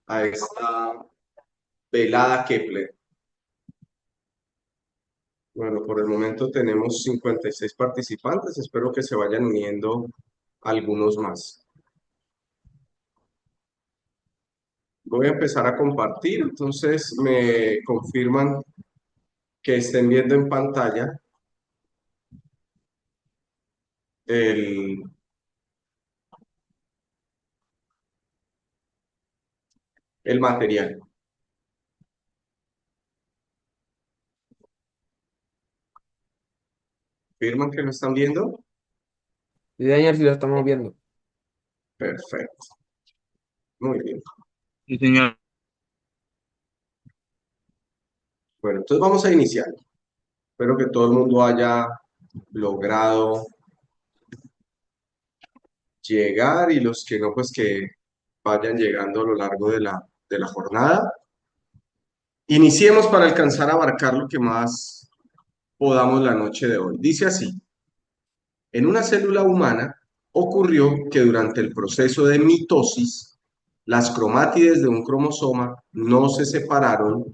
a esta velada Kepler. Bueno, por el momento tenemos 56 participantes, espero que se vayan uniendo algunos más. Voy a empezar a compartir, entonces me confirman que estén viendo en pantalla el, el material. ¿Confirman que lo están viendo? Sí, Daniel, si lo estamos viendo. Perfecto, muy bien. Sí, señor. Bueno, entonces vamos a iniciar. Espero que todo el mundo haya logrado llegar y los que no, pues que vayan llegando a lo largo de la jornada. Iniciemos para alcanzar a abarcar lo que más podamos la noche de hoy. Dice así, en una célula humana ocurrió que durante el proceso de mitosis, las cromátides de un cromosoma no se separaron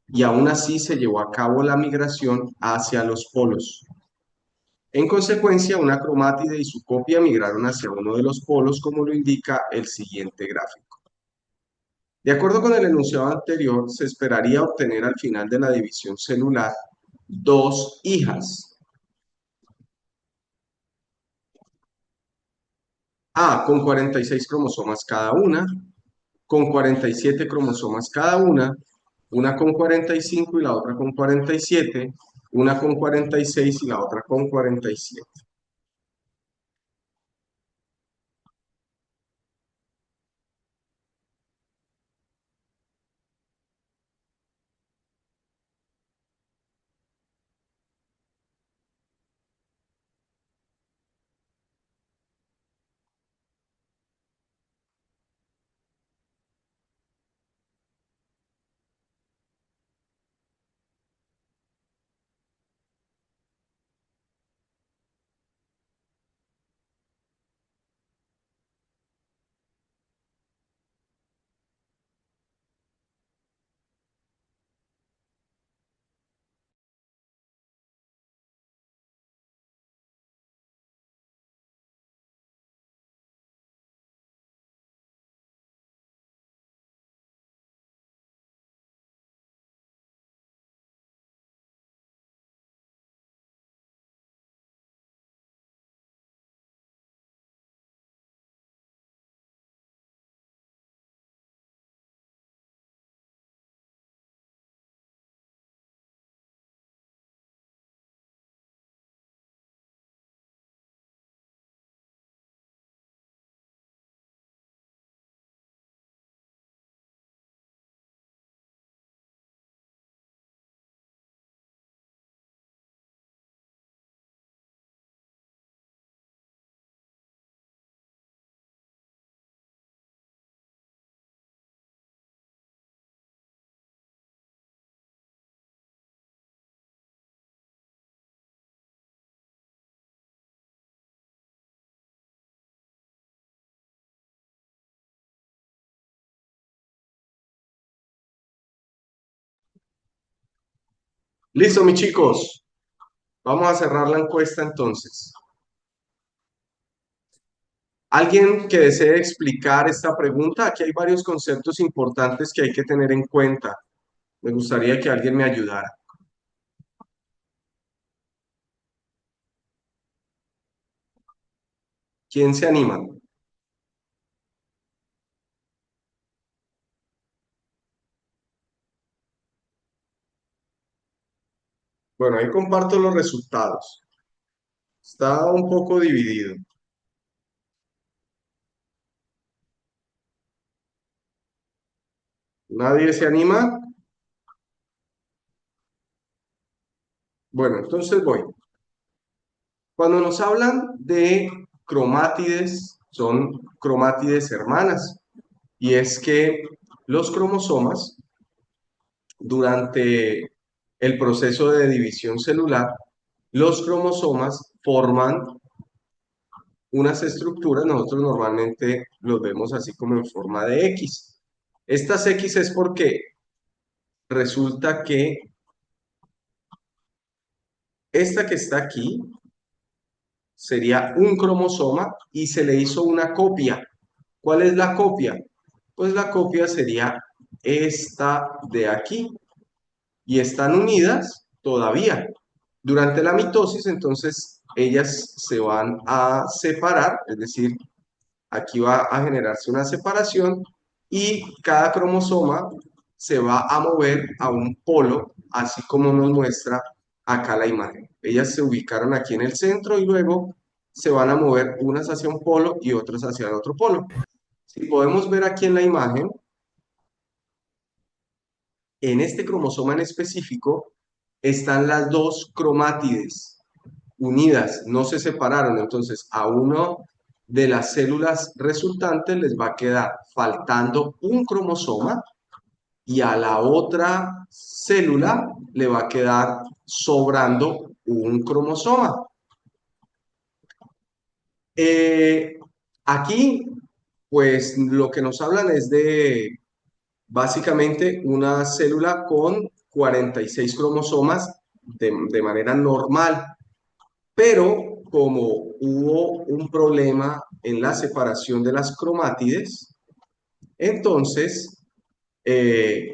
y aún así se llevó a cabo la migración hacia los polos. En consecuencia, una cromátide y su copia migraron hacia uno de los polos, como lo indica el siguiente gráfico. De acuerdo con el enunciado anterior, se esperaría obtener al final de la división celular dos hijas. A con 46 cromosomas cada con 47 cromosomas cada una con 45 y la otra con 47, una con 46 y la otra con 47. Listo, mis chicos. Vamos a cerrar la encuesta entonces. ¿Alguien que desee explicar esta pregunta? Aquí hay varios conceptos importantes que hay que tener en cuenta. Me gustaría que alguien me ayudara. ¿Quién se anima? Bueno, ahí comparto los resultados. Está un poco dividido. ¿Nadie se anima? Bueno, entonces voy. Cuando nos hablan de cromátides, son cromátides hermanas. Y es que los cromosomas, durante el proceso de división celular, los cromosomas forman unas estructuras, nosotros normalmente los vemos así como en forma de X. Estas X es porque resulta que esta que está aquí sería un cromosoma y se le hizo una copia. ¿Cuál es la copia? Pues la copia sería esta de aquí y están unidas todavía. Durante la mitosis, entonces, ellas se van a separar, es decir, aquí va a generarse una separación y cada cromosoma se va a mover a un polo, así como nos muestra acá la imagen. Ellas se ubicaron aquí en el centro y luego se van a mover unas hacia un polo y otras hacia el otro polo. Si podemos ver aquí en la imagen, en este cromosoma en específico están las dos cromátides unidas, no se separaron. Entonces, a uno de las células resultantes les va a quedar faltando un cromosoma y a la otra célula le va a quedar sobrando un cromosoma. Eh, Aquí, pues lo que nos hablan es de básicamente una célula con 46 cromosomas de manera normal. Pero como hubo un problema en la separación de las cromátides, entonces,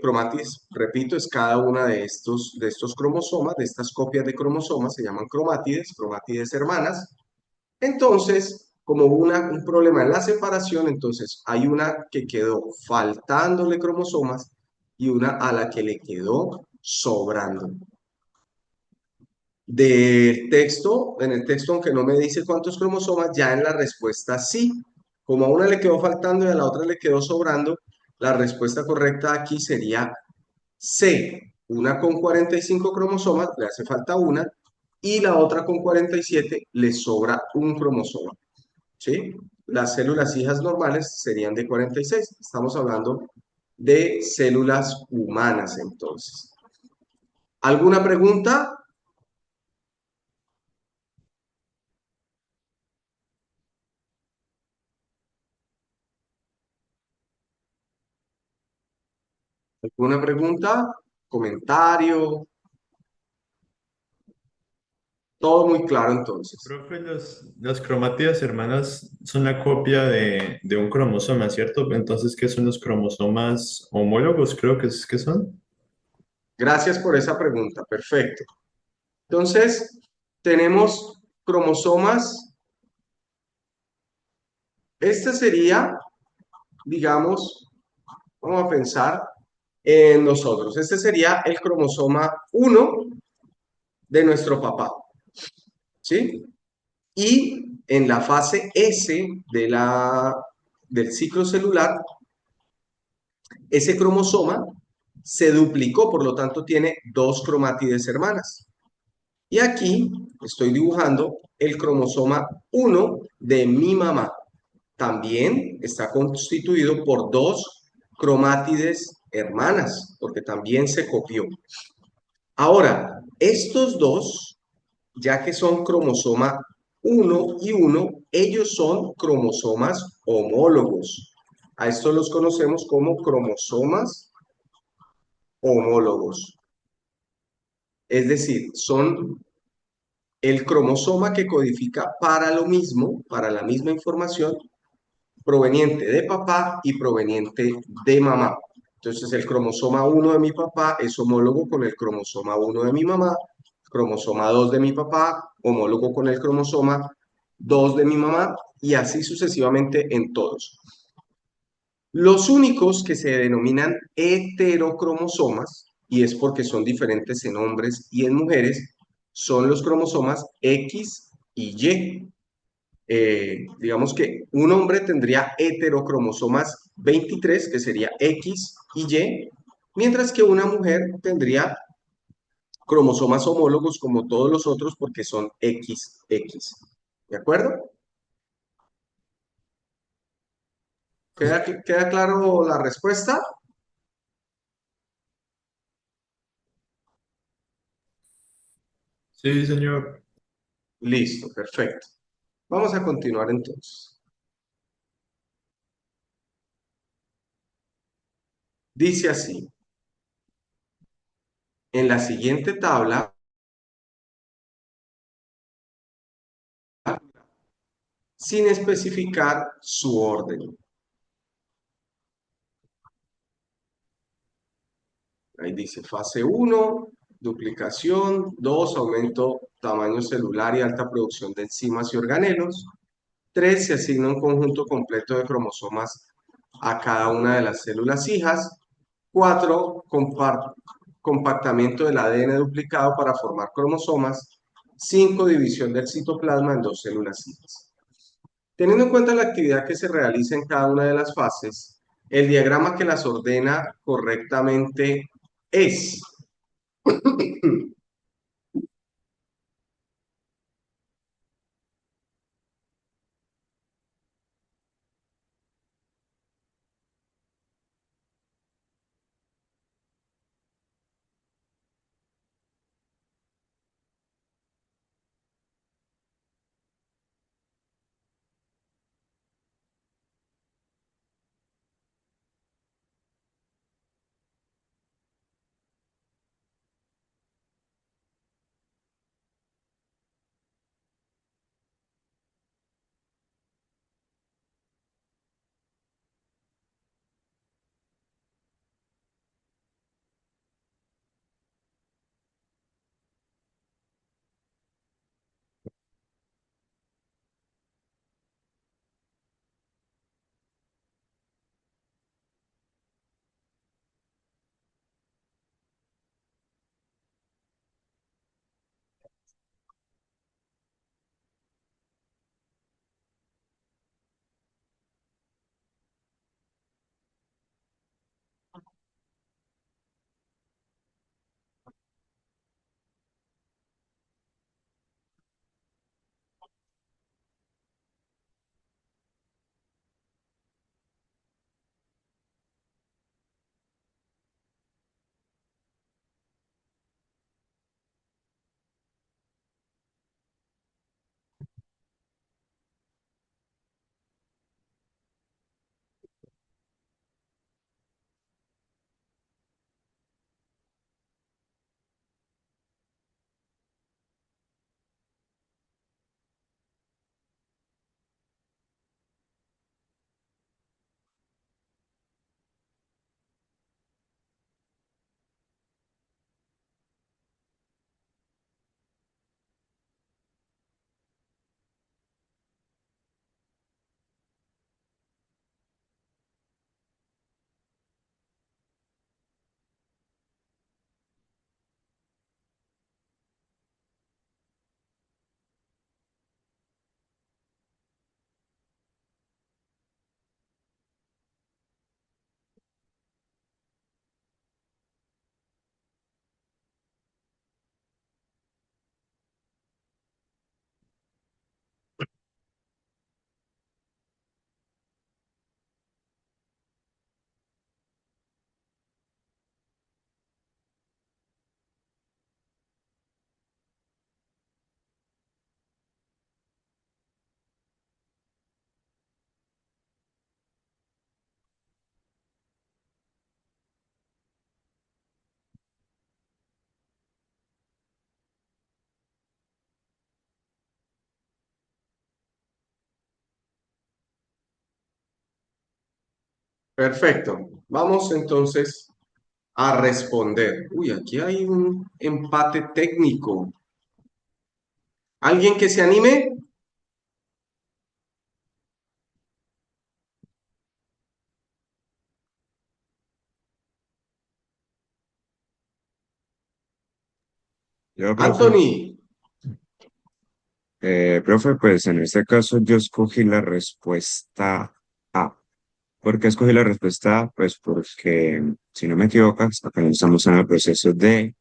cromátides, repito, es cada una de estos cromosomas, de estas copias de cromosomas, se llaman cromátides, cromátides hermanas. Entonces, como hubo un problema en la separación, entonces hay una que quedó faltándole cromosomas y una a la que le quedó sobrando. En el texto, aunque no me dice cuántos cromosomas, ya en la respuesta sí. Como a una le quedó faltando y a la otra le quedó sobrando, la respuesta correcta aquí sería C. Una con 45 cromosomas, le hace falta una, y la otra con 47 le sobra un cromosoma. ¿Sí? Las células hijas normales serían de 46. Estamos hablando de células humanas entonces. ¿Alguna pregunta? ¿Alguna pregunta? ¿Comentario? Todo muy claro entonces. Profe, las cromátidas hermanas son la copia de un cromosoma, ¿cierto? Entonces, ¿qué son los cromosomas homólogos? Creo que son. Gracias por esa pregunta. Perfecto. Entonces, tenemos cromosomas. Este sería, digamos, vamos a pensar en nosotros. Este sería el cromosoma 1 de nuestro papá, ¿sí? Y en la fase S del ciclo celular, ese cromosoma se duplicó, por lo tanto tiene dos cromátides hermanas. Y aquí estoy dibujando el cromosoma 1 de mi mamá. También está constituido por dos cromátides hermanas, porque también se copió. Ahora, estos dos, ya que son cromosoma 1 y 1, ellos son cromosomas homólogos. A estos los conocemos como cromosomas homólogos. Es decir, son el cromosoma que codifica para lo mismo, para la misma información, proveniente de papá y proveniente de mamá. Entonces, el cromosoma 1 de mi papá es homólogo con el cromosoma 1 de mi mamá, cromosoma 2 de mi papá, homólogo con el cromosoma 2 de mi mamá, y así sucesivamente en todos. Los únicos que se denominan heterocromosomas, y es porque son diferentes en hombres y en mujeres, son los cromosomas X y Y. Digamos que un hombre tendría heterocromosomas 23, que sería X y Y, mientras que una mujer tendría cromosomas homólogos como todos los otros porque son XX. ¿De acuerdo? ¿Queda claro la respuesta? Sí, señor. Listo, perfecto. Vamos a continuar entonces. Dice así, en la siguiente tabla, sin especificar su orden. Ahí dice fase 1, duplicación, 2, aumento tamaño celular y alta producción de enzimas y organelos. 3, se asigna un conjunto completo de cromosomas a cada una de las células hijas. 4, compactamiento del ADN duplicado para formar cromosomas. 5, división del citoplasma en dos células hijas. Teniendo en cuenta la actividad que se realiza en cada una de las fases, el diagrama que las ordena correctamente es. Perfecto. Vamos entonces a responder. Uy, aquí hay un empate técnico. ¿Alguien que se anime? Yo, profe. Anthony. Profe, pues en este caso yo escogí la respuesta A. ¿Por qué escogí la respuesta A? Pues porque, si no me equivoco, acá estamos en el proceso de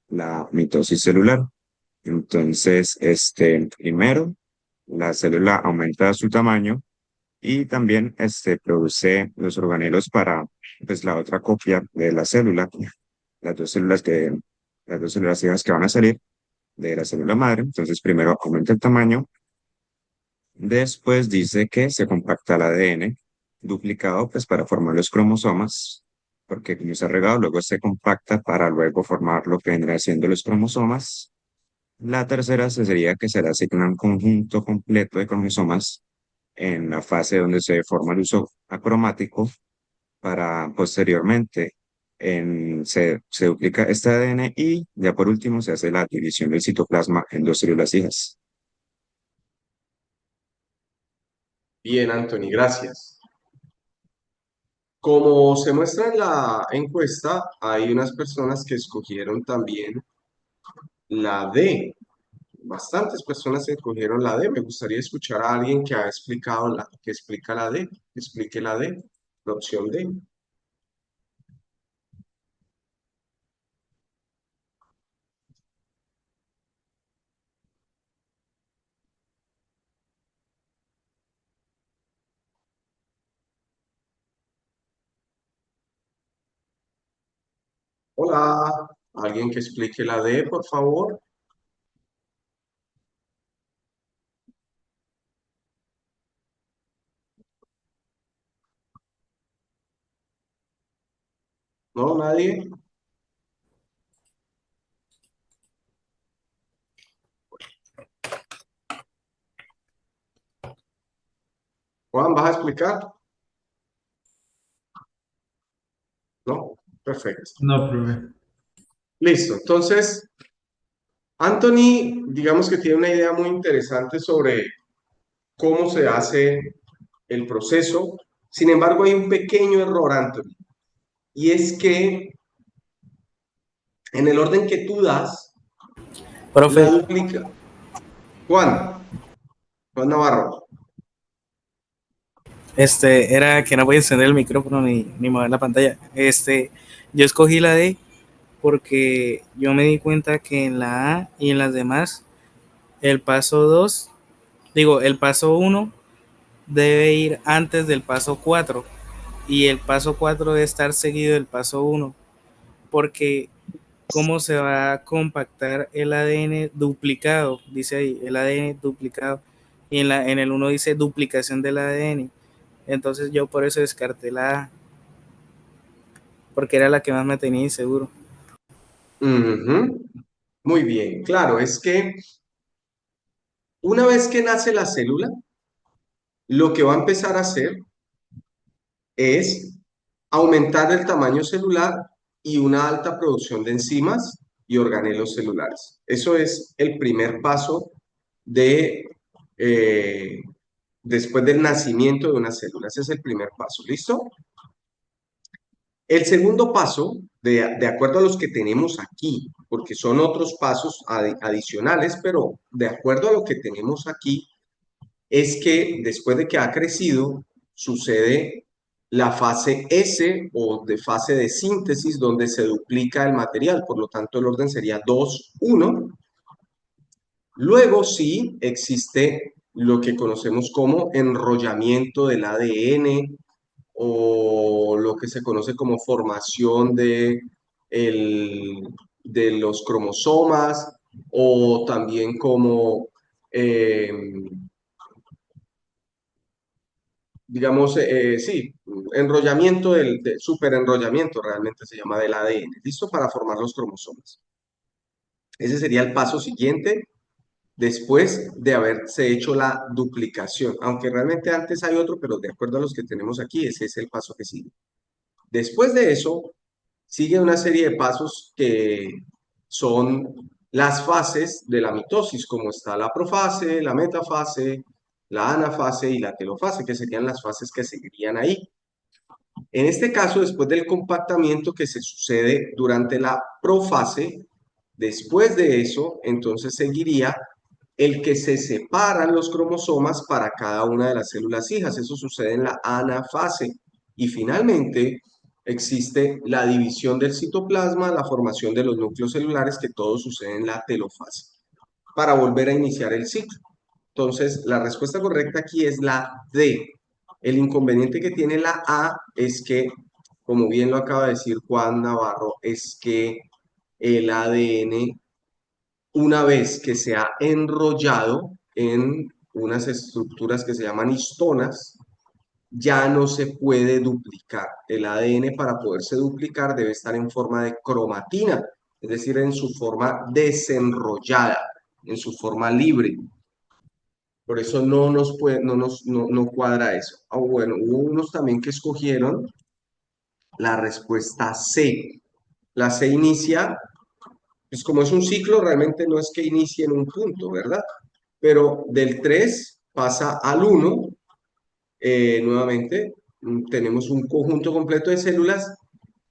la mitosis celular. Entonces, primero, la célula aumenta su tamaño y también produce los organelos para pues, la otra copia de la célula, las dos células las dos células hijas que van a salir de la célula madre. Entonces, primero aumenta el tamaño, después dice que se compacta el ADN duplicado pues para formar los cromosomas porque como está regado, luego se compacta para luego formar lo que vendrá siendo los cromosomas. La tercera sería que se le asigna un conjunto completo de cromosomas en la fase donde se forma el uso acromático para posteriormente se duplica este ADN y ya por último se hace la división del citoplasma en dos células hijas. Bien, Anthony, gracias. Como se muestra en la encuesta, hay unas personas que escogieron también la D. Bastantes personas escogieron la D. Me gustaría escuchar a alguien que ha explicado que explica la D, que explique la D, la opción D. Hola, alguien que explique la D, por favor. ¿No? ¿Nadie? Juan, ¿vas a explicar? No, perfecto. No, profe. Listo. Entonces, Anthony, digamos que tiene una idea muy interesante sobre cómo se hace el proceso. Sin embargo, hay un pequeño error, Anthony, y es que en el orden que tú das, la Profe, duplica. Juan Navarro. era que no voy a encender el micrófono ni mover la pantalla. Yo escogí la D porque yo me di cuenta que en la A y en las demás, el paso 2, el paso 1 debe ir antes del paso 4 y el paso 4 debe estar seguido del paso 1 porque cómo se va a compactar el ADN duplicado, dice ahí, el ADN duplicado, y en el 1 dice duplicación del ADN. Entonces yo por eso descarté la A, porque era la que más me tenía inseguro. Ujú. Muy bien, claro, es que una vez que nace la célula, lo que va a empezar a hacer es aumentar el tamaño celular y una alta producción de enzimas y organelos celulares. Eso es el primer paso de, eh, después del nacimiento de una célula. Ese es el primer paso, ¿listo? El segundo paso, de acuerdo a los que tenemos aquí, porque son otros pasos adicionales, pero de acuerdo a lo que tenemos aquí, es que después de que ha crecido, sucede la fase S o de fase de síntesis donde se duplica el material, por lo tanto el orden sería 2, 1. Luego sí existe lo que conocemos como enrollamiento del ADN o lo que se conoce como formación el- de los cromosomas o también como eh, digamos, sí, enrollamiento superenrollamiento realmente se llama del ADN, listo para formar los cromosomas. Ese sería el paso siguiente después de haberse hecho la duplicación, aunque realmente antes hay otro, pero de acuerdo a los que tenemos aquí, ese es el paso que sigue. Después de eso, sigue una serie de pasos que son las fases de la mitosis, como está la profase, la metafase, la anafase y la telofase, que serían las fases que seguirían ahí. En este caso, después del compactamiento que se sucede durante la profase, después de eso, entonces seguiría el que se separan los cromosomas para cada una de las células hijas. Eso sucede en la anafase. Y finalmente existe la división del citoplasma, la formación de los núcleos celulares, que todo sucede en la telofase, para volver a iniciar el ciclo. Entonces, la respuesta correcta aquí es la D. El inconveniente que tiene la A es que, como bien lo acaba de decir Juan Navarro, es que el ADN, una vez que se ha enrollado en unas estructuras que se llaman histonas, ya no se puede duplicar. El ADN para poderse duplicar debe estar en forma de cromatina, es decir, en su forma desenrollada, en su forma libre. Por eso no nos puede, no cuadra eso. Ah, bueno, hubo unos también que escogieron la respuesta C. La C inicia, pues como es un ciclo, realmente no es que inicie en un punto, ¿verdad? Pero del 3 pasa al 1, nuevamente, tenemos un conjunto completo de células,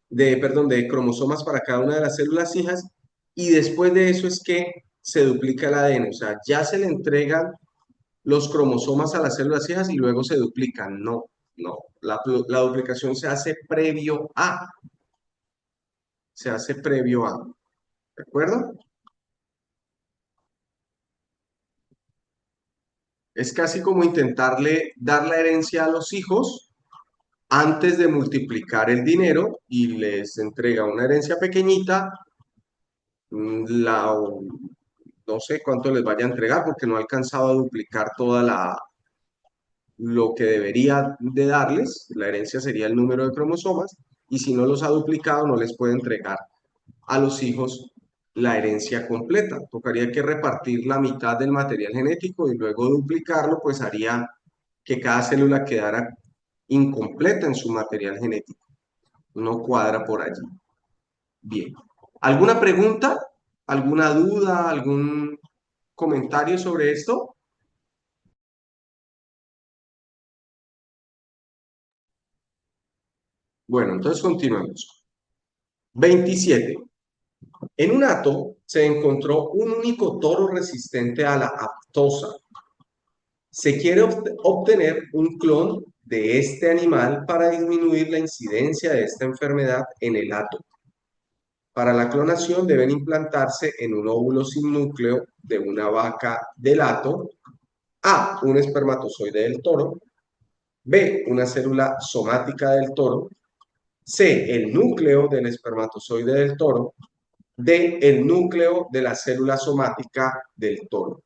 perdón, de cromosomas para cada una de las células hijas, y después de eso es que se duplica el ADN, o sea, ya se le entregan los cromosomas a las células hijas y luego se duplican. No, no, la duplicación se hace previo a, ¿de acuerdo? Es casi como intentarle dar la herencia a los hijos antes de multiplicar el dinero y les entrega una herencia pequeñita, la, no sé cuánto les vaya a entregar porque no ha alcanzado a duplicar lo que debería de darles, la herencia sería el número de cromosomas, y si no los ha duplicado no les puede entregar a los hijos la herencia completa. Tocaría que repartir la mitad del material genético y luego duplicarlo, pues haría que cada célula quedara incompleta en su material genético. No cuadra por allí. Bien. ¿Alguna pregunta? ¿Alguna duda? ¿Algún comentario sobre esto? Bueno, entonces continuamos. 27. En un hato se encontró un único toro resistente a la aptosa. Se quiere obtener un clon de este animal para disminuir la incidencia de esta enfermedad en el hato. Para la clonación deben implantarse en un óvulo sin núcleo de una vaca del hato A, un espermatozoide del toro, B, una célula somática del toro, C, el núcleo del espermatozoide del toro, D, el núcleo de la célula somática del toro.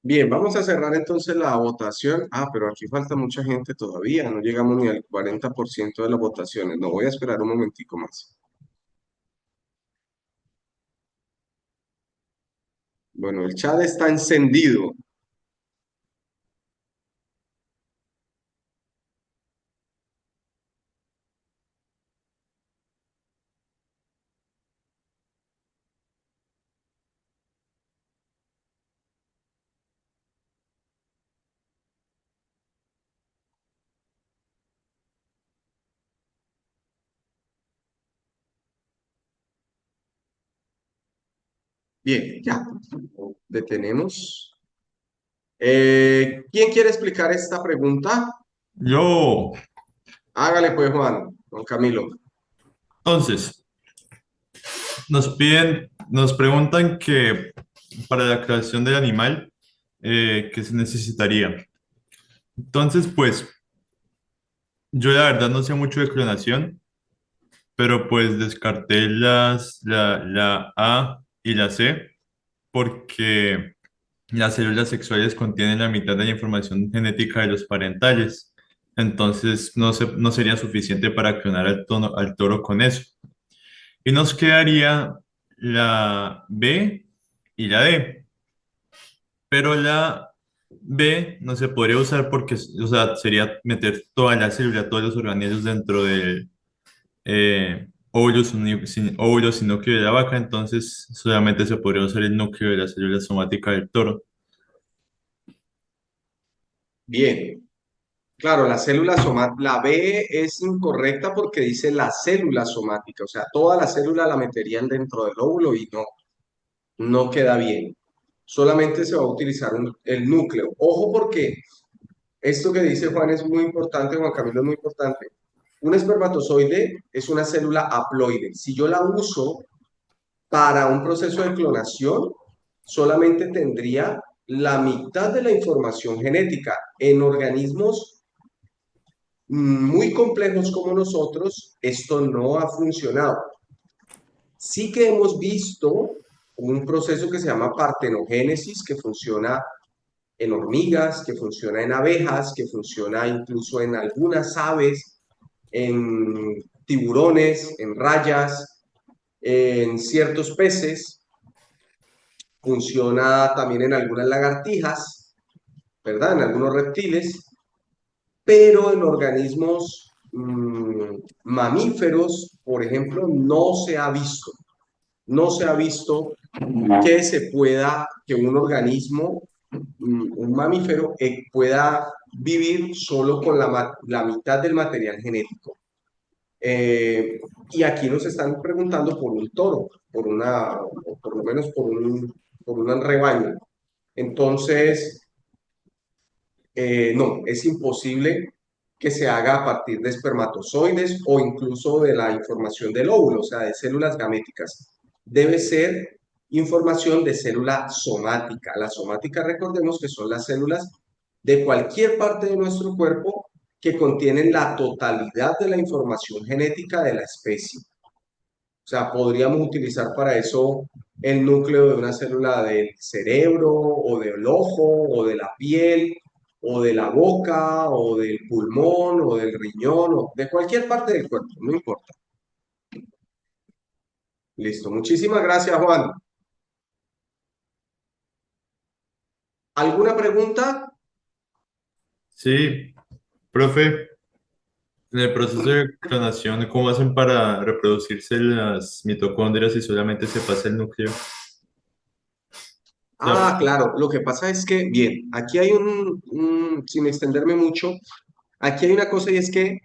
Bien, vamos a cerrar entonces la votación. Ah, pero aquí falta mucha gente todavía, no llegamos ni al 40% de las votaciones. No, voy a esperar un momentico más. Bueno, el chat está encendido. Bien, ya, detenemos. ¿Quién quiere explicar esta pregunta? Yo, Hágale pues, Juan Camilo. entonces, nos preguntan que para la creación del animal, ¿qué se necesitaría? Entonces, pues, yo la verdad no sé mucho de clonación, pero pues descarté la A y la C porque las células sexuales contienen la mitad de la información genética de los parentales. Entonces, no sería suficiente para clonar al toro con eso. Y nos quedaría la B y la D. Pero la B no se podría usar porque, o sea, sería meter toda la célula, todos los organismos dentro del óvulo sin núcleo de la vaca, entonces solamente se podría usar el núcleo de la célula somática del toro. Bien, claro, la B es incorrecta porque dice la célula somática, o sea, toda la célula la meterían dentro del óvulo y no queda bien. Solamente se va a utilizar el núcleo. Ojo porque esto que dice Juan es muy importante, Juan Camilo es muy importante. Un espermatozoide es una célula haploide. Si yo la uso para un proceso de clonación, solamente tendría la mitad de la información genética. En organismos muy complejos como nosotros, esto no ha funcionado. Sí que hemos visto un proceso que se llama partenogénesis, que funciona en hormigas, que funciona en abejas, que funciona incluso en algunas aves, en tiburones, en rayas, en ciertos peces, funciona también en algunas lagartijas, ¿verdad? En algunos reptiles, pero en organismos mamíferos, por ejemplo, no se ha visto que un organismo, un mamífero, pueda vivir solo con la mitad del material genético. Y aquí nos están preguntando por un toro, o por lo menos por un rebaño. Entonces, no, es imposible que se haga a partir de espermatozoides o incluso de la información del óvulo, o sea, de células gaméticas. Debe ser información de célula somática. La somática, recordemos que son las células de cualquier parte de nuestro cuerpo que contienen la totalidad de la información genética de la especie. O sea, podríamos utilizar para eso el núcleo de una célula del cerebro, o del ojo, o de la piel, o de la boca, o del pulmón, o del riñón, o de cualquier parte del cuerpo, no importa. Listo, muchísimas gracias, Juan. ¿Alguna pregunta? Sí, profe, en el proceso de clonación, ¿cómo hacen para reproducirse las mitocondrias si solamente se pasa el núcleo? O sea, Ah, claro, lo que pasa es que, bien, aquí hay sin extenderme mucho, aquí hay una cosa y es que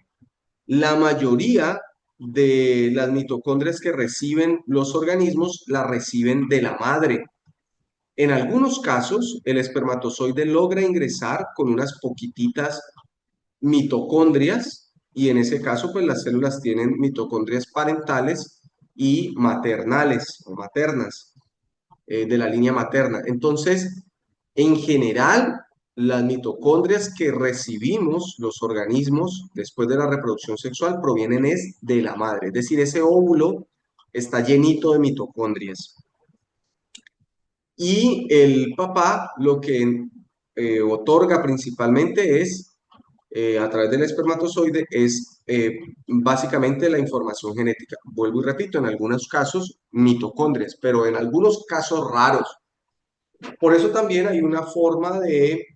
la mayoría de las mitocondrias que reciben los organismos las reciben de la madre. En algunos casos, el espermatozoide logra ingresar con unas poquititas mitocondrias y en ese caso, pues las células tienen mitocondrias parentales y maternales o maternas, de la línea materna. Entonces, en general, las mitocondrias que recibimos los organismos después de la reproducción sexual provienen es de la madre, es decir, ese óvulo está llenito de mitocondrias. Y el papá lo que otorga principalmente es, a través del espermatozoide, es básicamente la información genética. Vuelvo y repito, en algunos casos mitocondrias, pero en algunos casos raros. Por eso también hay una forma de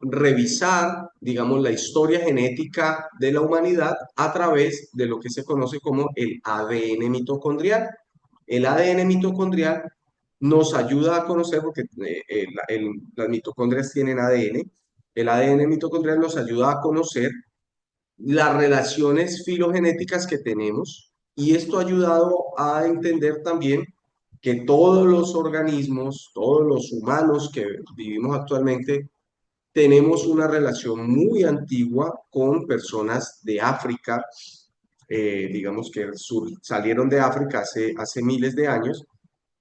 revisar, digamos, la historia genética de la humanidad a través de lo que se conoce como el ADN mitocondrial. El ADN mitocondrial nos ayuda a conocer, porque las mitocondrias tienen ADN, el ADN mitocondrial nos ayuda a conocer las relaciones filogenéticas que tenemos y esto ha ayudado a entender también que todos los organismos, todos los humanos que vivimos actualmente, tenemos una relación muy antigua con personas de África, digamos que salieron de África hace miles de años,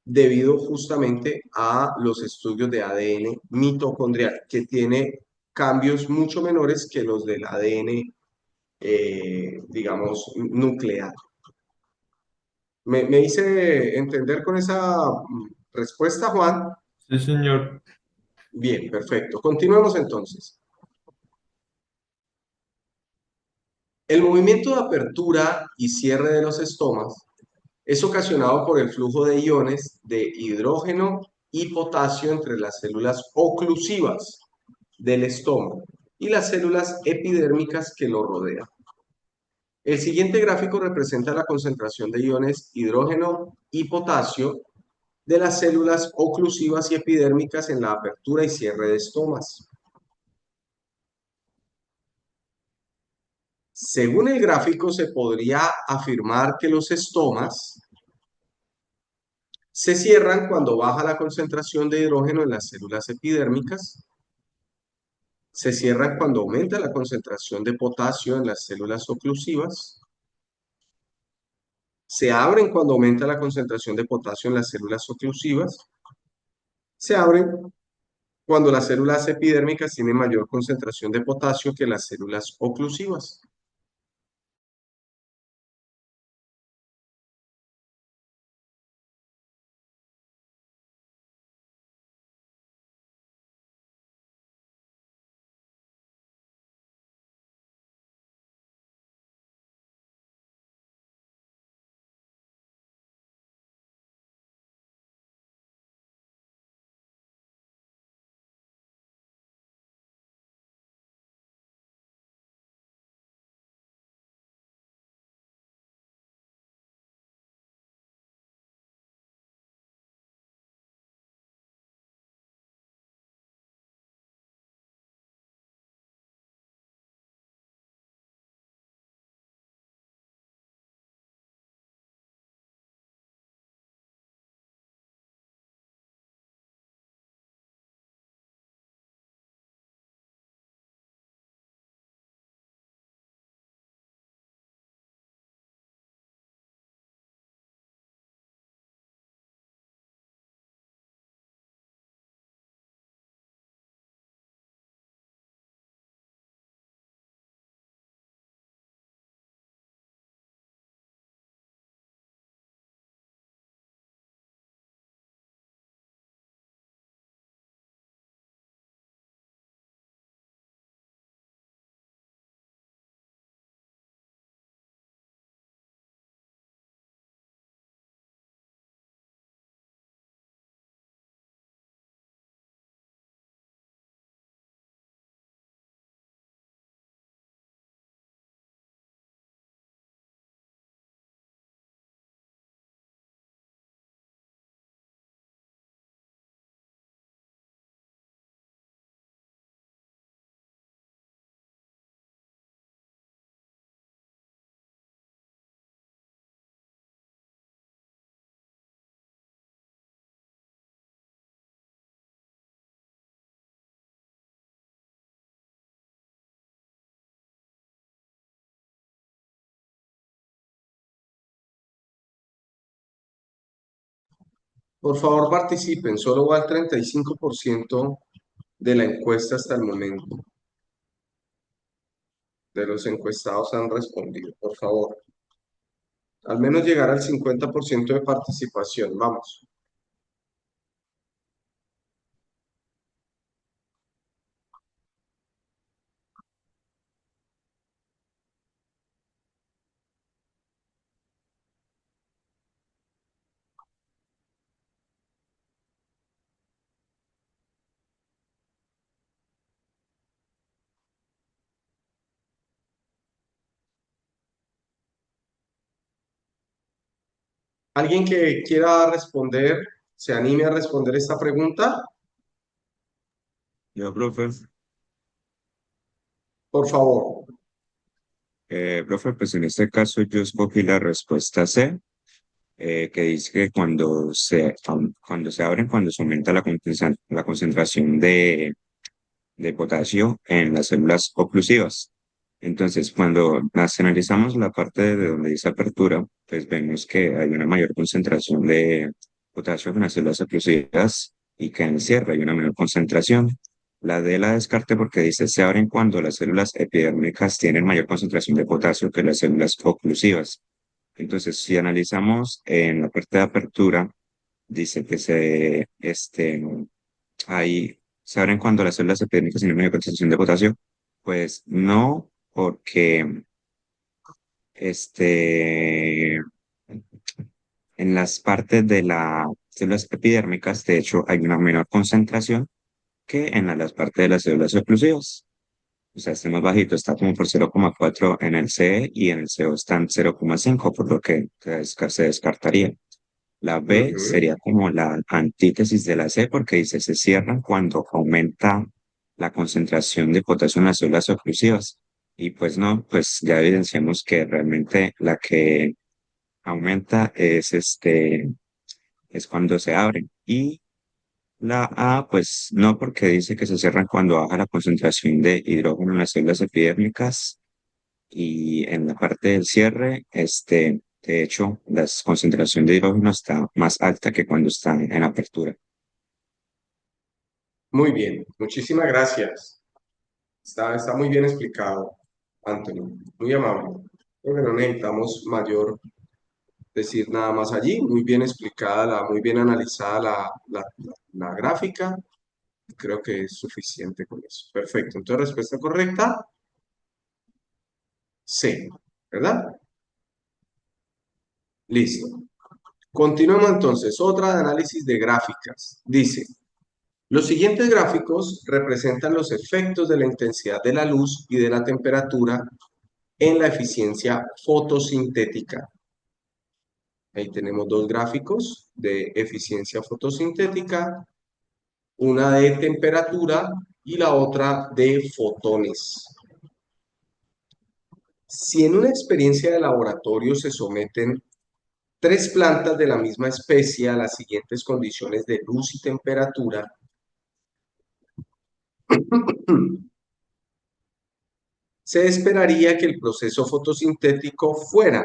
debido justamente a los estudios de ADN mitocondrial, que tiene cambios mucho menores que los del ADN, digamos, nuclear. ¿Me hice entender con esa respuesta, Juan? Sí, señor. Bien, perfecto. Continuemos entonces. El movimiento de apertura y cierre de los estomas es ocasionado por el flujo de iones de hidrógeno y potasio entre las células oclusivas del estómago y las células epidérmicas que lo rodean. El siguiente gráfico representa la concentración de iones hidrógeno y potasio de las células oclusivas y epidérmicas en la apertura y cierre de estomas. Según el gráfico, se podría afirmar que los estomas se cierran cuando baja la concentración de hidrógeno en las células epidérmicas, se cierran cuando aumenta la concentración de potasio en las células oclusivas, se abren cuando aumenta la concentración de potasio en las células oclusivas, se abren cuando las células epidérmicas tienen mayor concentración de potasio que las células oclusivas. Por favor, participen. Solo va el 35% de la encuesta hasta el momento. De los encuestados han respondido. Por favor. Al menos llegar al 50% de participación. Vamos. ¿Alguien que quiera responder, se anime a responder esta pregunta? Yo, profe, Por favor. profe, pues en este caso yo escogí la respuesta C, que dice que cuando se abren, cuando se aumenta la concentración de potasio en las células oclusivas. Entonces, cuando nacionalizamos la parte de donde dice apertura, pues vemos que hay una mayor concentración de potasio en las células oclusivas y que en el cierre hay una menor concentración. La D la descarte porque dice se abren cuando las células epidérmicas tienen mayor concentración de potasio que las células oclusivas. Entonces, si analizamos en la parte de apertura, dice que ahí se abren cuando las células epidérmicas tienen mayor concentración de potasio. Pues no, porque este, en las partes de las células epidérmicas, de hecho, hay una menor concentración que en las partes de las células oclusivas. O sea, este más bajito está como por 0,4 en el CE y en el CO está en 0,5, por lo que se descartaría. La B Ujú. sería como la antítesis de la C porque dice se cierran cuando aumenta la concentración de potasio en las células oclusivas. Y pues no, pues ya evidenciamos que realmente la que aumenta es cuando se abren. Y la A, pues no, porque dice que se cierran cuando baja la concentración de hidrógeno en las células epidérmicas y en la parte del cierre, de hecho, la concentración de hidrógeno está más alta que cuando está en apertura. Muy bien, muchísimas gracias. Está muy bien explicado, Anthony. Muy amable. Creo que no necesitamos mayor decir nada más allí. Muy bien explicada, muy bien analizada la gráfica. Creo que es suficiente con eso. Perfecto. Entonces, respuesta correcta, C, ¿verdad? Listo. Continuamos entonces. Otra de análisis de gráficas. Dice, los siguientes gráficos representan los efectos de la intensidad de la luz y de la temperatura en la eficiencia fotosintética. Ahí tenemos dos gráficos de eficiencia fotosintética, una de temperatura y la otra de fotones. Si en una experiencia de laboratorio se someten tres plantas de la misma especie a las siguientes condiciones de luz y temperatura, se esperaría que el proceso fotosintético fuera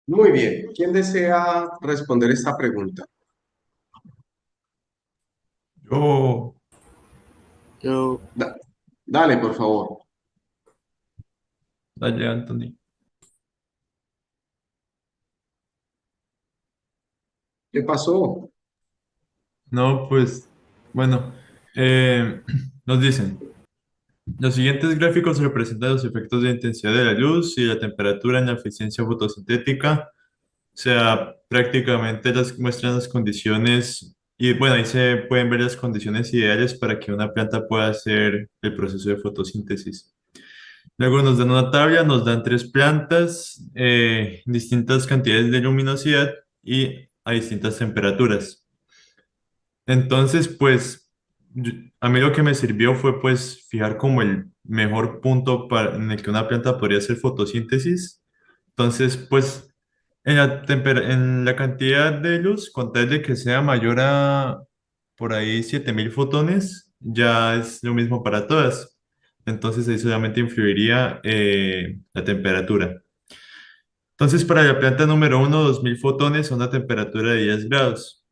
Muy bien. ¿Quién desea responder esta pregunta? Yo, Yo, Da- Dale, por favor. dale, Anthony. ¿Qué pasó? No, pues, bueno, eh, nos dicen, los siguientes gráficos representan los efectos de intensidad de la luz y la temperatura en la eficiencia fotosintética. O sea, prácticamente las muestran las condiciones y bueno, ahí se pueden ver las condiciones ideales para que una planta pueda hacer el proceso de fotosíntesis. Luego nos dan una tabla, nos dan tres plantas, distintas cantidades de luminosidad y a distintas temperaturas. Entonces, pues, a mí lo que me sirvió fue pues fijar como el mejor punto en el que una planta podría hacer fotosíntesis. Entonces, pues, en la cantidad de luz, con tal de que sea mayor a por ahí 7000 fotones, ya es lo mismo para todas. Entonces, ahí solamente influiría la temperatura. Entonces, para la planta número uno, 2000 fotones a una temperatura de 10 grados.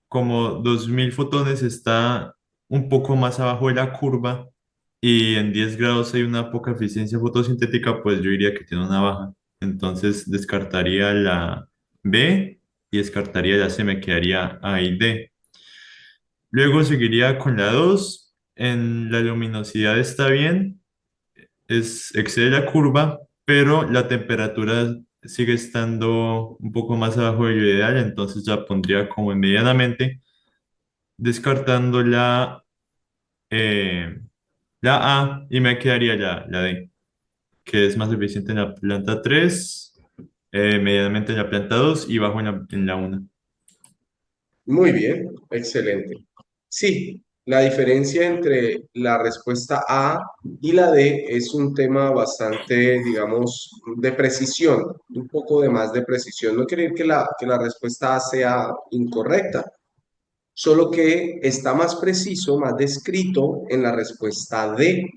Como 2000 fotones está un poco más abajo de la curva y en 10 grados hay una poca eficiencia fotosintética, pues yo diría que tiene una baja. Entonces descartaría la B y descartaría la C, me quedaría A y D. Luego seguiría con la 2. En la luminosidad está bien, excede la curva, pero la temperatura sigue estando un poco más abajo de lo ideal, entonces la pondría como en medianamente, descartando eh, la A y me quedaría la D, que es más eficiente en la planta 3, medianamente en la planta 2 y bajo en la 1. Muy bien, excelente. Sí, la diferencia entre la respuesta A y la D es un tema bastante, digamos, de precisión, un poco de más de precisión. No quiere decir que la respuesta A sea incorrecta, solo que está más preciso, más descrito en la respuesta D.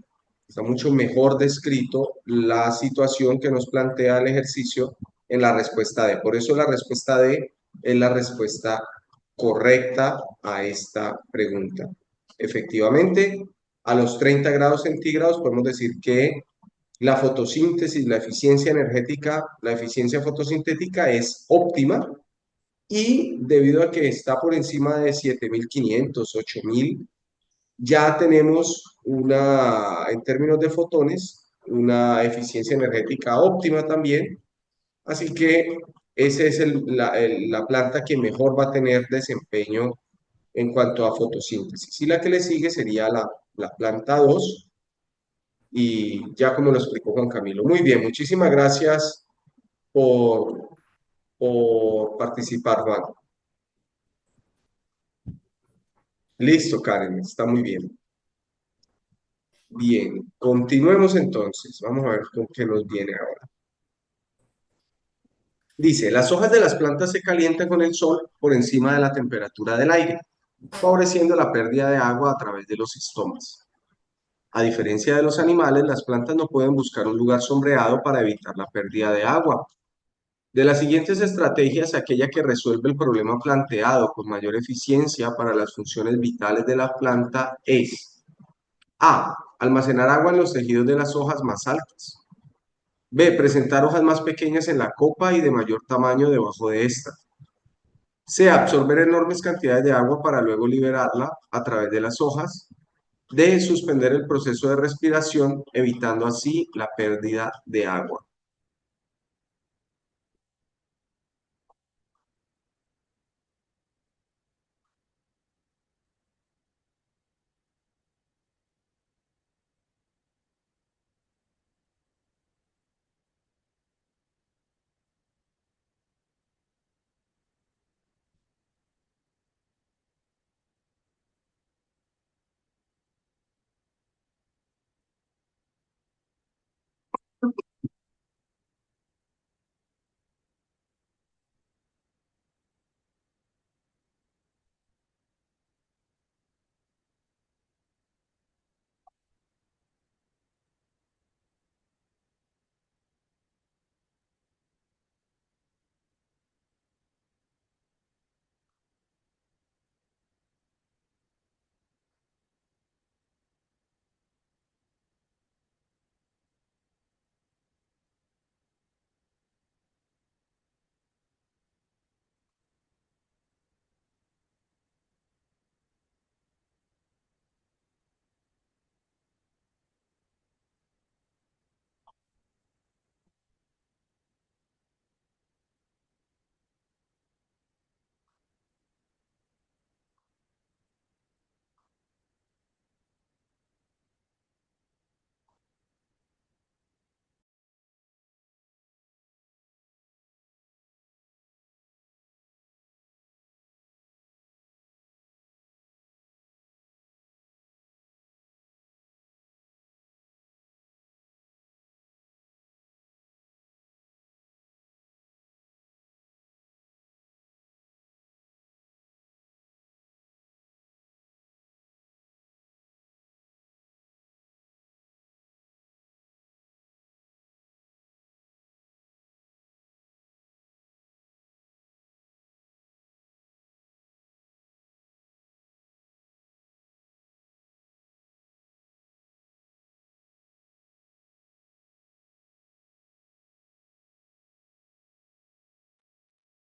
Está mucho mejor descrito la situación que nos plantea el ejercicio en la respuesta D. Por eso la respuesta D es la respuesta correcta a esta pregunta. Efectivamente, a los 30 grados centígrados podemos decir que la fotosíntesis, la eficiencia energética, la eficiencia fotosintética es óptima y debido a que está por encima de 7500, 8000, ya tenemos en términos de fotones, una eficiencia energética óptima también. Así que esa es la planta que mejor va a tener desempeño en cuanto a fotosíntesis. Y la que le sigue sería la planta 2 y ya como lo explicó Juan Camilo. Muy bien, muchísimas gracias por, por participar, Juan. Listo, Karen, está muy bien. Bien, continuemos entonces. Vamos a ver con qué nos viene ahora. Dice, las hojas de las plantas se calientan con el sol por encima de la temperatura del aire, favoreciendo la pérdida de agua a través de los estomas. A diferencia de los animales, las plantas no pueden buscar un lugar sombreado para evitar la pérdida de agua. De las siguientes estrategias, aquella que resuelve el problema planteado con mayor eficiencia para las funciones vitales de la planta es A. Almacenar agua en los tejidos de las hojas más altas. B. Presentar hojas más pequeñas en la copa y de mayor tamaño debajo de esta. C. Absorber enormes cantidades de agua para luego liberarla a través de las hojas. D. Suspender el proceso de respiración, evitando así la pérdida de agua.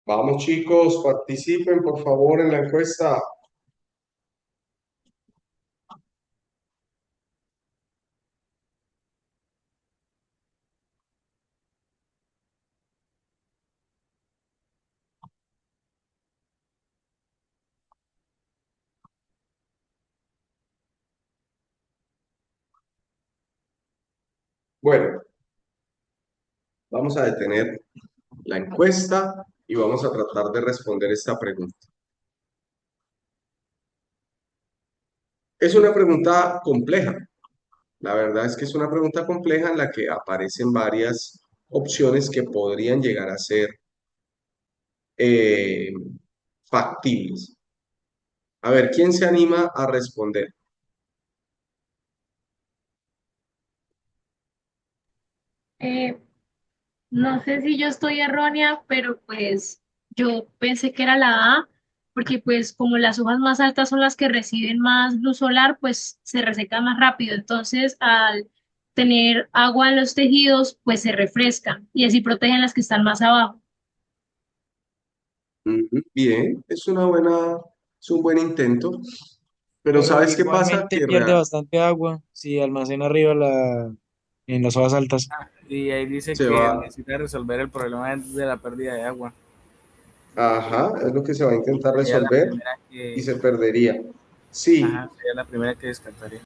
Vamos chicos, participen por favor en la encuesta. Bueno, vamos a detener la encuesta y vamos a tratar de responder esta pregunta. Es una pregunta compleja. La verdad es que es una pregunta compleja en la que aparecen varias opciones que podrían llegar a ser eh, factibles. A ver, ¿quién se anima a responder? Eh, no sé si yo estoy errónea, pero pues yo pensé que era la A, porque pues como las hojas más altas son las que reciben más luz solar, pues se resecan más rápido. Entonces, al tener agua en los tejidos, pues se refrescan y así protegen las que están más abajo. Ujú, bien, es un buen intento, pero Pero ¿sabes qué pasa? igualmente pierde bastante agua si almacena arriba en las hojas altas. Y ahí dice Se que va, necesita resolver el problema de la pérdida de agua. ajá, es lo que se va a intentar Sería la resolver primera y que, se perdería. Sí, ajá, sería la primera que descartaría.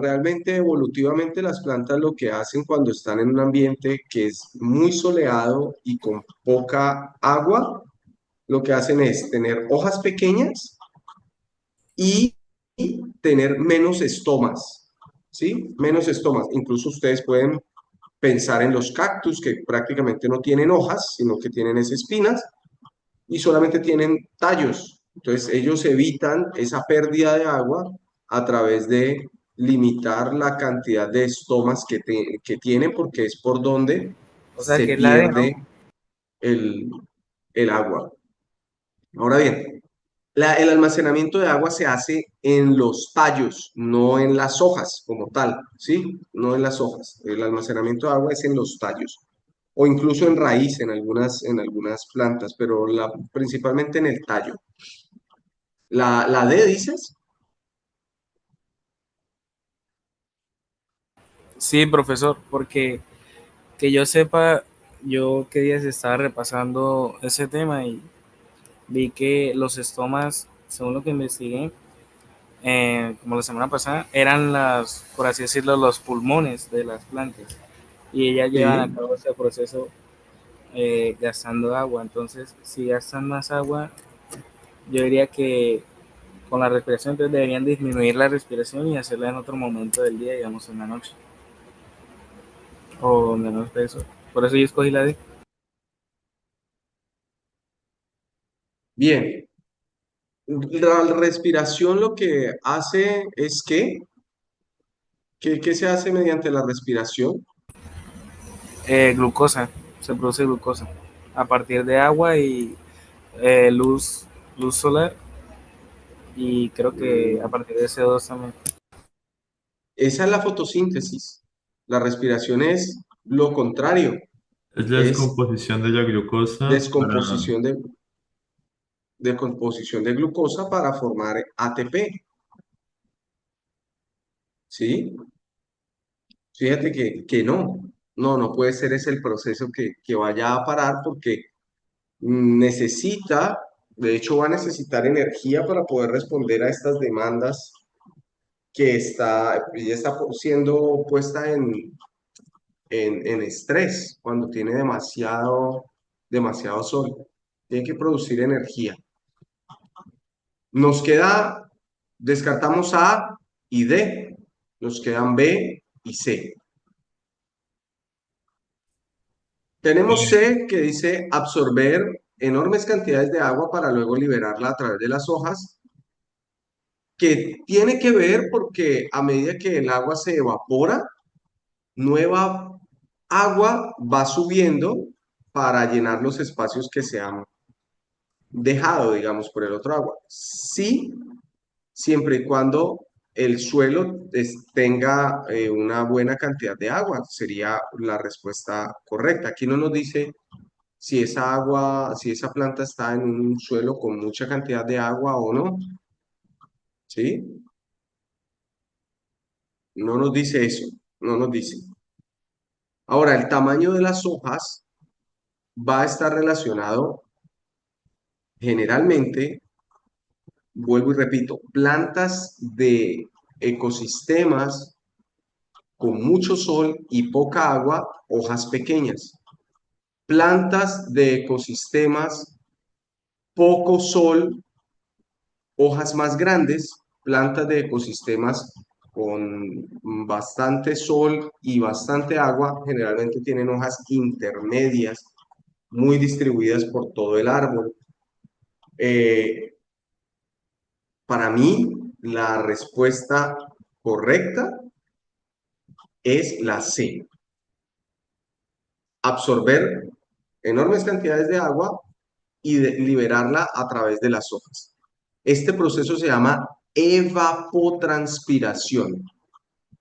realmente evolutivamente las plantas lo que hacen cuando están en un ambiente que es muy soleado y con poca agua, lo que hacen es tener hojas pequeñas y tener menos estomas, ¿sí? Menos estomas. Incluso ustedes pueden pensar en los cactus que prácticamente no tienen hojas, sino que tienen esas espinas y solamente tienen tallos. Entonces ellos evitan esa pérdida de agua a través de limitar la cantidad de estomas que tienen porque es por donde O sea se que es la D, pierde ¿no? el, el agua. Ahora bien, el almacenamiento de agua se hace en los tallos, no en las hojas como tal, ¿sí? No en las hojas. El almacenamiento de agua es en los tallos o incluso en raíz en algunas plantas, pero principalmente en el tallo. La D, dices, Sí, profesor, porque que yo sepa, yo qué días estaba repasando ese tema y vi que los estomas, según lo que investigué, como la semana pasada, eran las, por así decirlo, los pulmones de las plantas. Y ellas llevan a sí, cabo ese proceso gastando agua. Entonces, si gastan más agua, yo diría que con la respiración entonces deberían disminuir la respiración y hacerla en otro momento del día, digamos en la noche. O menos de eso. Por eso yo escogí la D. bien. La respiración lo que hace es ¿qué se hace mediante la respiración? Glucosa, se produce glucosa a partir de agua y luz, luz solar y creo que a Mm, partir de CO2 también. esa es la fotosíntesis. La respiración es lo contrario, Es la es descomposición de la glucosa para... descomposición de glucosa para formar ATP, ¿sí? Fíjate que no puede ser ese el proceso que vaya a parar porque necesita, de hecho va a necesitar energía para poder responder a estas demandas ella está siendo puesta en estrés cuando tiene demasiado sol. Tiene que producir energía. Nos queda, descartamos A y D, nos quedan B y C. Tenemos C que dice absorber enormes cantidades de agua para luego liberarla a través de las hojas, que tiene que ver porque a medida que el agua se evapora, nueva agua va subiendo para llenar los espacios que se han dejado, digamos, por el otro agua. Sí, siempre y cuando el suelo tenga una buena cantidad de agua, sería la respuesta correcta. Aquí no nos dice si esa agua, si esa planta está en un suelo con mucha cantidad de agua o no, ¿sí? No nos dice eso, no nos dice. Ahora, el tamaño de las hojas va a estar relacionado generalmente, vuelvo y repito, plantas de ecosistemas con mucho sol y poca agua, hojas pequeñas. Plantas de ecosistemas poco sol, hojas más grandes. Plantas de ecosistemas con bastante sol y bastante agua, generalmente tienen hojas intermedias, muy distribuidas por todo el árbol. Eh, para mí, la respuesta correcta es la C. Absorber enormes cantidades de agua y liberarla a través de las hojas. Este proceso se llama evapotranspiración.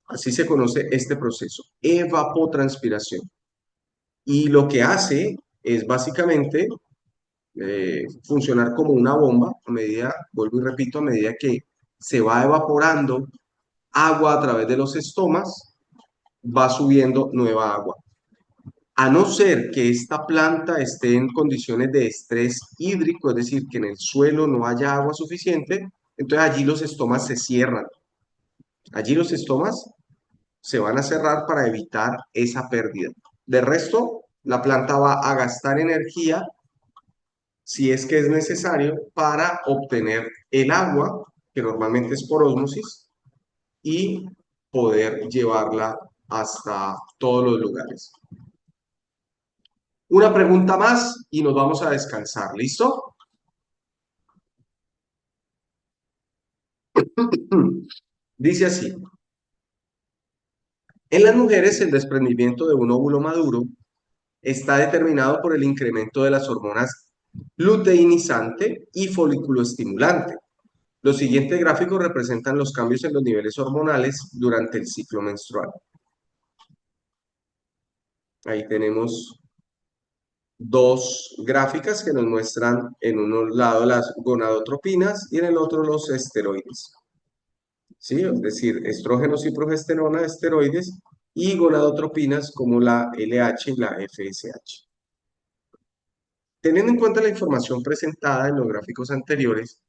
Así se conoce este proceso, evapotranspiración. Y lo que hace es básicamente funcionar como una bomba a medida, vuelvo y repito, a medida que se va evaporando agua a través de los estomas, va subiendo nueva agua. A no ser que esta planta esté en condiciones de estrés hídrico, es decir, que en el suelo no haya agua suficiente, entonces allí los estomas se cierran. Allí los estomas se van a cerrar para evitar esa pérdida. De resto, la planta va a gastar energía si es que es necesario para obtener el agua, que normalmente es por ósmosis, y poder llevarla hasta todos los lugares. Una pregunta más y nos vamos a descansar. ¿Listo? Dice así. En las mujeres, el desprendimiento de un óvulo maduro está determinado por el incremento de las hormonas luteinizante y folículo estimulante. Los siguientes gráficos representan los cambios en los niveles hormonales durante el ciclo menstrual. Ahí tenemos dos gráficas que nos muestran en un lado las gonadotropinas y en el otro los esteroides. ¿Sí? Es decir, estrógenos y progesterona, esteroides, y gonadotropinas como la LH y la FSH. Teniendo en cuenta la información presentada en los gráficos anteriores,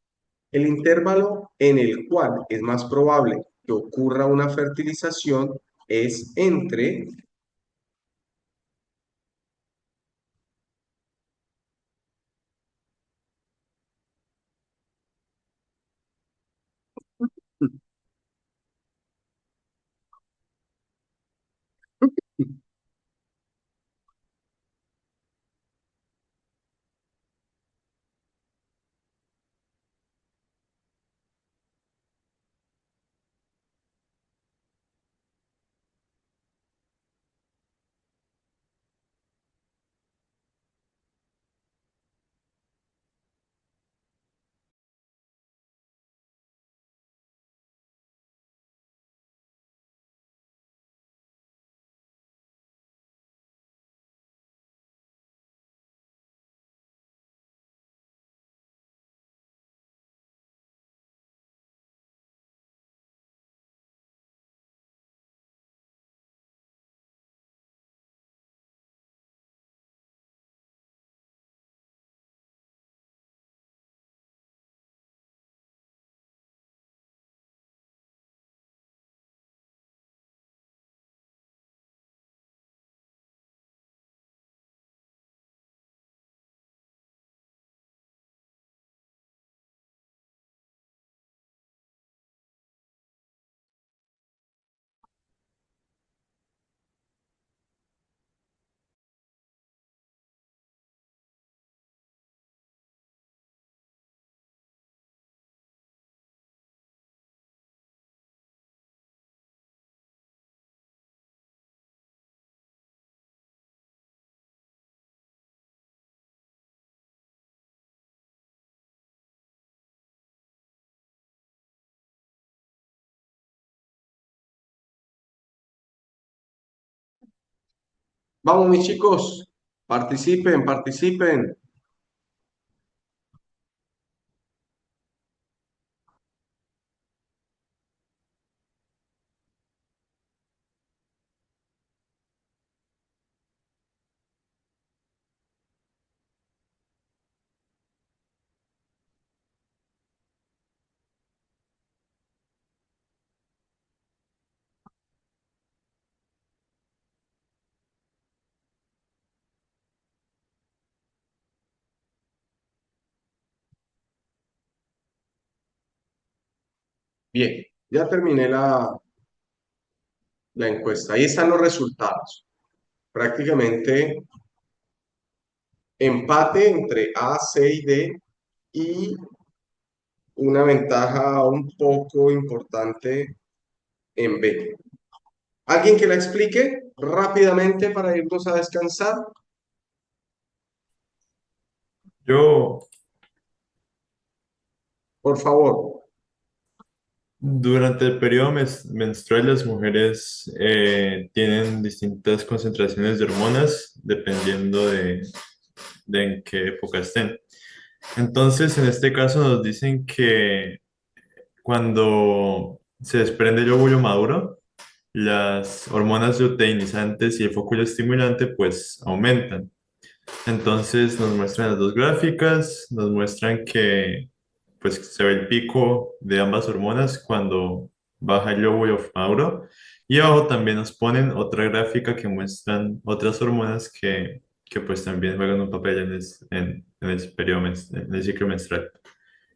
el intervalo en el cual es más probable que ocurra una fertilización es entre vamos mis chicos, Participen, participen. Bien, ya terminé la encuesta. Ahí están los resultados. Prácticamente empate entre A, C y D y una ventaja un poco importante en B. ¿Alguien que la explique rápidamente para irnos a descansar? Yo, Por favor. durante el periodo menstrual, las mujeres tienen distintas concentraciones de hormonas dependiendo de en qué época estén. Entonces, en este caso nos dicen que cuando se desprende el óvulo maduro, las hormonas luteinizantes y el fóculo estimulante pues aumentan. Entonces nos muestran las dos gráficas, nos muestran que pues se ve el pico de ambas hormonas cuando baja el óvulo maduro y abajo también nos ponen otra gráfica que muestran otras hormonas que pues también juegan un papel en el periodo en el ciclo menstrual.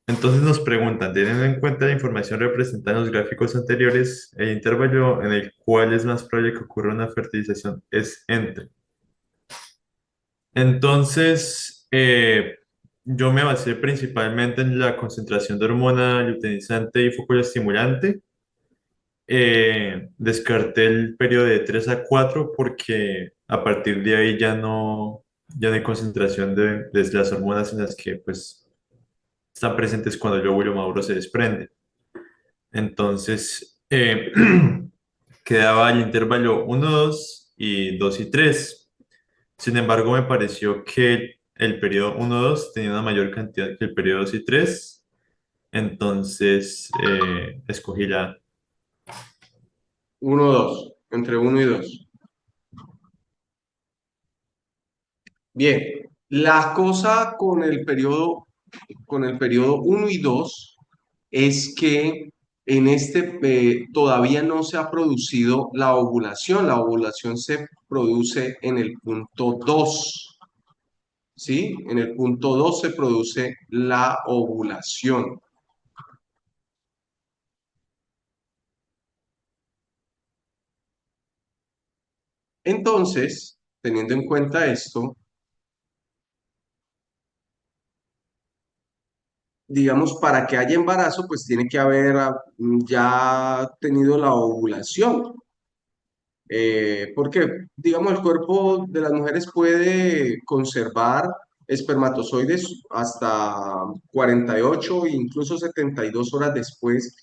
Entonces nos preguntan, teniendo en cuenta la información representada en los gráficos anteriores, el intervalo en el cual es más probable que ocurra una fertilización es entre. Entonces, yo me basé principalmente en la concentración de hormona luteinizante y fóculo estimulante. Descarté el periodo de 3 a 4 porque a partir de ahí ya no hay concentración de las hormonas en las que pues, están presentes cuando el óvulo maduro se desprende. Entonces, quedaba el intervalo 1, 2 y 2 y 3. Sin embargo, me pareció que el periodo 1-2 tenía una mayor cantidad que el periodo 2 y 3, entonces escogí la... Uno, dos. Entre uno y dos. Bien. La cosa con el periodo uno y 2 es que en este todavía no se ha producido la ovulación. La ovulación se produce en el punto 2. ¿Sí? En el punto 2 se produce la ovulación. Entonces, teniendo en cuenta esto, digamos, para que haya embarazo, pues tiene que haber ya tenido la ovulación. Porque, digamos, el cuerpo de las mujeres puede conservar espermatozoides hasta 48 e incluso 72 horas después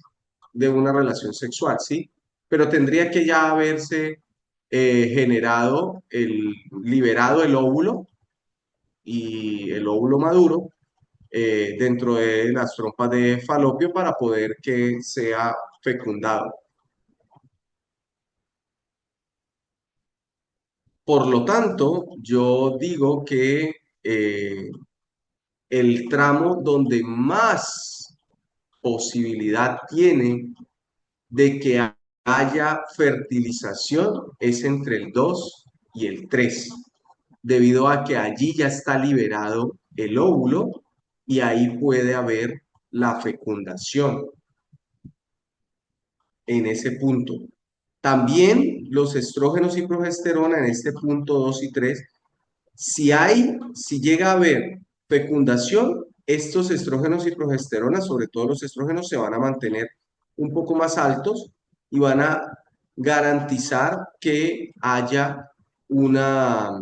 de una relación sexual, ¿sí? Pero tendría que ya haberse liberado el óvulo y el óvulo maduro dentro de las trompas de falopio para poder que sea fecundado. Por lo tanto, yo digo que el tramo donde más posibilidad tiene de que haya fertilización es entre el 2 y el 3, debido a que allí ya está liberado el óvulo y ahí puede haber la fecundación en ese punto. También los estrógenos y progesterona en este punto 2 y 3, si llega a haber fecundación, estos estrógenos y progesterona, sobre todo los estrógenos, se van a mantener un poco más altos y van a garantizar que haya una,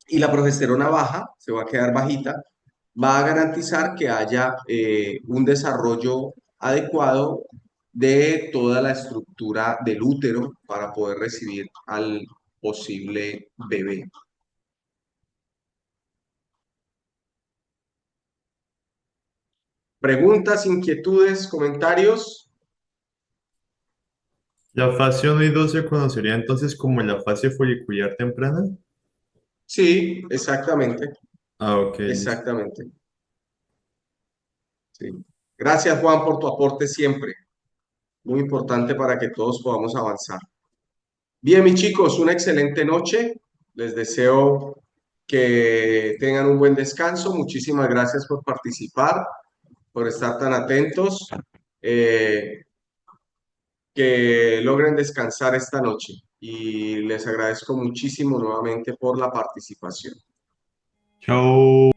y la progesterona baja, se va a quedar bajita, va a garantizar que haya un desarrollo adecuado de toda la estructura del útero para poder recibir al posible bebé. ¿Preguntas, inquietudes, comentarios? La fase 1 y 2 se conocería entonces como la fase folicular temprana. Sí, exactamente, Ah, ok, listo. exactamente. Sí. Gracias, Juan, por tu aporte siempre. Muy importante para que todos podamos avanzar. Bien, mis chicos, una excelente noche. Les deseo que tengan un buen descanso. Muchísimas gracias por participar, por estar tan atentos. Eh, que logren descansar esta noche y les agradezco muchísimo nuevamente por la participación. Chao.